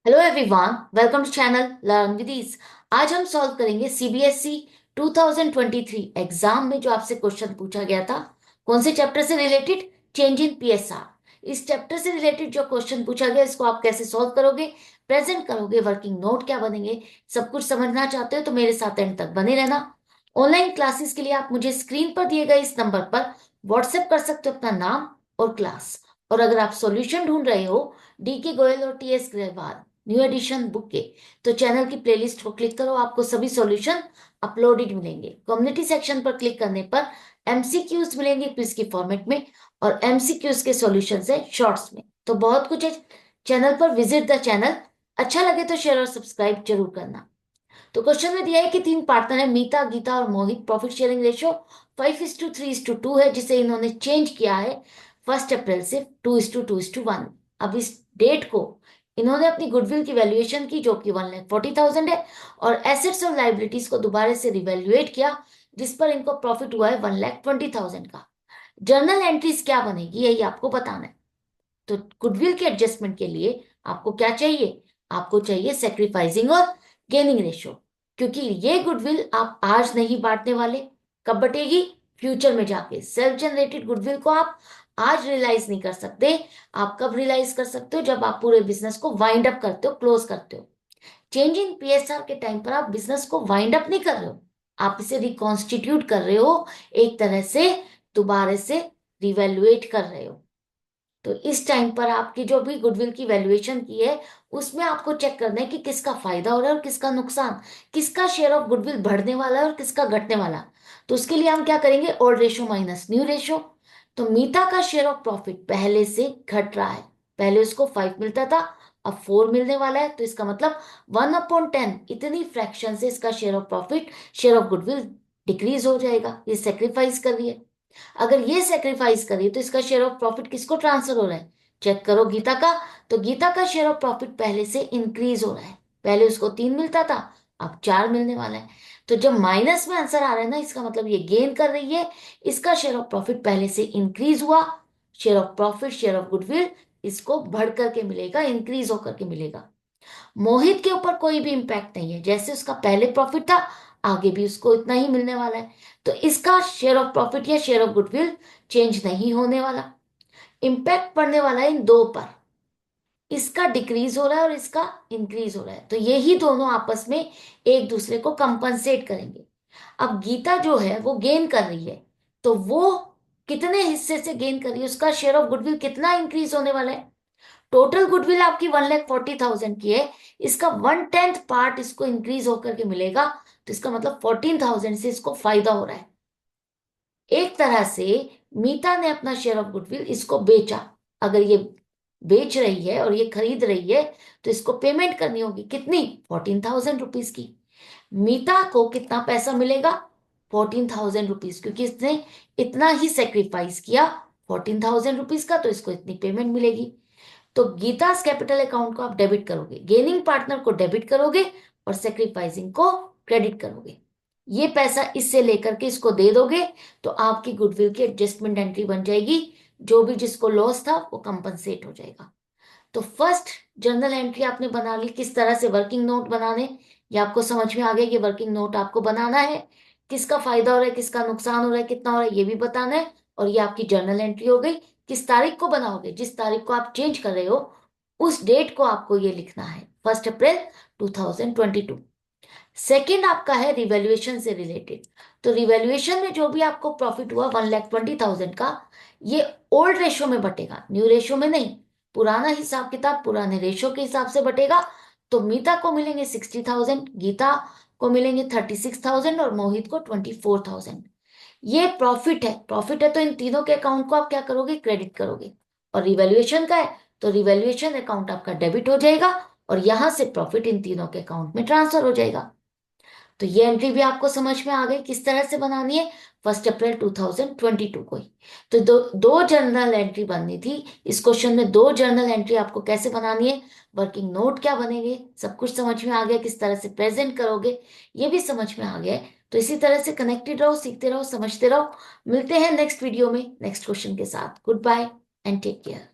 Hello everyone, welcome to channel Learn with Ease. आज हम solve करेंगे सीबीएसई 2023 एग्जाम में जो आपसे क्वेश्चन पूछा गया था। कौन से चैप्टर से रिलेटेड? Change in PSR. इस चैप्टर से रिलेटेड जो क्वेश्चन पूछा गया इसको आप कैसे सॉल्व करोगे, प्रेजेंट करोगे, वर्किंग नोट क्या बनेंगे, सब कुछ समझना चाहते हो तो मेरे साथ एंड तक बने रहना। ऑनलाइन क्लासेस के लिए आप मुझे स्क्रीन पर दिए गए इस नंबर पर व्हाट्सएप कर सकते हो अपना नाम और क्लास। और अगर आप सॉल्यूशन ढूंढ रहे हो डी के गोयल और T S Grewal new addition book के, तो चैनल की प्लेलिस्ट को क्लिक करो, आपको सभी सॉल्यूशन अपलोडेड मिलेंगे। कम्युनिटी सेक्शन पर क्लिक करने पर एमसीक्यूज मिलेंगे क्विज के फॉर्मेट में, और एमसीक्यूज के सॉल्यूशन है शॉर्ट्स में। तो बहुत कुछ है चैनल पर, विजिट द चैनल। अच्छा लगे तो शेयर और सब्सक्राइब जरूर करना। तो क्वेश्चन में दिया है कि तीन पार्टनर है, मीता, गीता और मोहित। प्रॉफिट शेयरिंग रेशियो 5:3:2 है, जिसे इन्होंने चेंज किया है 1 अप्रैल से 2:2:1। अब इस डेट को इन्होंने अपनी गुडविल की वैल्यूएशन की, जो कि 1,40,000 है, और एसेट्स और लाइबिलिटीज को दोबारा से रिवैल्यूएट किया, जिस पर इनको प्रॉफिट हुआ है 1,20,000 का। जर्नल एंट्रीज क्या बनेगी यही आपको बताना है। तो गुडविल के एडजस्टमेंट के लिए आपको क्या चाहिए? आपको चाहिए सेक्रीफाइसिंग और गेनिंग रेशियो, क्योंकि ये गुडविल आप आज नहीं बांटने वाले। कब बटेगी? फ्यूचर में जाके। सेल्फ जनरेटेड गुडविल को आप आज रियलाइज नहीं कर सकते। आप कब रियलाइज कर सकते हो? जब आप पूरे बिजनेस को वाइंड अप करते हो, क्लोज करते हो। चेंज इन पीएसआर के टाइम पर आप बिजनेस को वाइंड अप नहीं कर रहे हो, आप इसे रिकॉन्स्टिट्यूट कर रहे हो, एक तरह से दोबारा से रिवेल्युएट कर रहे हो। तो इस टाइम पर आपकी जो भी गुडविल की वैल्यूएशन की है, उसमें आपको चेक करना है कि किसका फायदा हो रहा है और किसका नुकसान, किसका शेयर ऑफ गुडविल बढ़ने वाला है और किसका घटने वाला। तो उसके लिए हम क्या करेंगे? Old ratio minus new ratio. तो मीता का शेयर ऑफ प्रॉफिट पहले से घट रहा है। पहले उसको 5 मिलता था, अब 4 मिलने वाला है। तो इसका मतलब 1/10 इतनी फ्रैक्शन से इसका share of profit, share of goodwill decrease हो जाएगा। ये सेक्रीफाइस कर रही है। अगर ये सेक्रीफाइस करिए तो इसका शेयर ऑफ प्रॉफिट किसको ट्रांसफर हो रहा है? चेक करो गीता का। तो गीता का शेयर ऑफ प्रॉफिट पहले से इंक्रीज हो रहा है। पहले उसको 3 मिलता था, अब 4 मिलने वाला है। तो जब माइनस में आंसर आ रहा है ना, इसका मतलब ये गेन कर रही है। इसका शेयर ऑफ प्रॉफिट पहले से इंक्रीज हुआ। Share of profit, share of goodwill इसको बढ़ करके मिलेगा, इंक्रीज होकर के मिलेगा। मोहित के ऊपर कोई भी इंपैक्ट नहीं है, जैसे उसका पहले प्रॉफिट था आगे भी उसको इतना ही मिलने वाला है। तो इसका शेयर ऑफ प्रॉफिट या शेयर ऑफ गुडविल चेंज नहीं होने वाला। इंपैक्ट पड़ने वाला है इन दो पर, इसका डिक्रीज हो रहा है और इसका इंक्रीज हो रहा है। तो यही दोनों आपस में एक दूसरे को कंपनसेट करेंगे। अब गीता जो है वो गेन कर रही है, तो वो कितने हिस्से से गेन कर रही है, उसका शेयर ऑफ गुडविल कितना इंक्रीज होने वाला है? टोटल गुडविल आपकी 1,40,000 की है, इसका 1/10 पार्ट इसको इंक्रीज होकर के मिलेगा। तो इसका मतलब 14,000 से इसको फायदा हो रहा है। एक तरह से मीता ने अपना शेयर ऑफ गुडविल इसको बेचा। अगर ये बेच रही है और ये खरीद रही है, तो इसको पेमेंट करनी होगी कितनी? 14,000 रुपीज की। मीता को कितना पैसा मिलेगा? 14,000 रुपीज, क्योंकि इसने इतना ही सेक्रीफाइस किया 14,000 रुपीज का, तो इसको इतनी पेमेंट मिलेगी। तो गीतास कैपिटल अकाउंट को आप डेबिट करोगे, गेनिंग पार्टनर को डेबिट करोगे, और सेक्रीफाइसिंग को क्रेडिट करोगे। ये पैसा इससे लेकर के इसको दे दोगे, तो आपकी गुडविल की एडजस्टमेंट एंट्री बन जाएगी। जो भी जिसको लॉस था वो कंपनसेट हो जाएगा। तो फर्स्ट जर्नल एंट्री आपने बना ली। किस तरह से वर्किंग नोट बनाने, ये आपको समझ में आ गया कि वर्किंग नोट आपको बनाना है। किसका फायदा हो रहा है, किसका नुकसान हो रहा है, कितना हो रहा है, ये भी बताना है। और ये आपकी जर्नल एंट्री हो गई। किस तारीख को बनाओगे? जिस तारीख को आप चेंज कर रहे हो उस डेट को आपको ये लिखना है, 1 अप्रैल 2022। सेकेंड आपका है रिवैल्यूएशन से रिलेटेड। तो रिवैल्यूएशन में जो भी आपको प्रॉफिट हुआ 1,20,000 का, ये ओल्ड रेशो में बटेगा, न्यू रेशो में नहीं। पुराना हिसाब किताब पुराने रेशो के हिसाब से बटेगा। तो मीता को मिलेंगे 60,000, गीता को मिलेंगे 36,000 और मोहित को 24,000। ये प्रॉफिट है तो इन तीनों के अकाउंट को आप क्या करोगे? क्रेडिट करोगे। और रिवैल्यूएशन का है तो रिवैल्यूएशन अकाउंट आपका डेबिट हो जाएगा, और यहां से प्रॉफिट इन तीनों के अकाउंट में ट्रांसफर हो जाएगा। तो ये एंट्री भी आपको समझ में आ गई किस तरह से बनानी है, 1 अप्रैल 2022 को ही। तो दो दो जर्नल एंट्री बननी थी। इस क्वेश्चन में दो जर्नल एंट्री आपको कैसे बनानी है, वर्किंग नोट क्या बनेंगे, सब कुछ समझ में आ गया। किस तरह से प्रेजेंट करोगे ये भी समझ में आ गया है। तो इसी तरह से कनेक्टेड रहो, सीखते रहो, समझते रहो। मिलते हैं नेक्स्ट वीडियो में नेक्स्ट क्वेश्चन के साथ। Good bye and take care.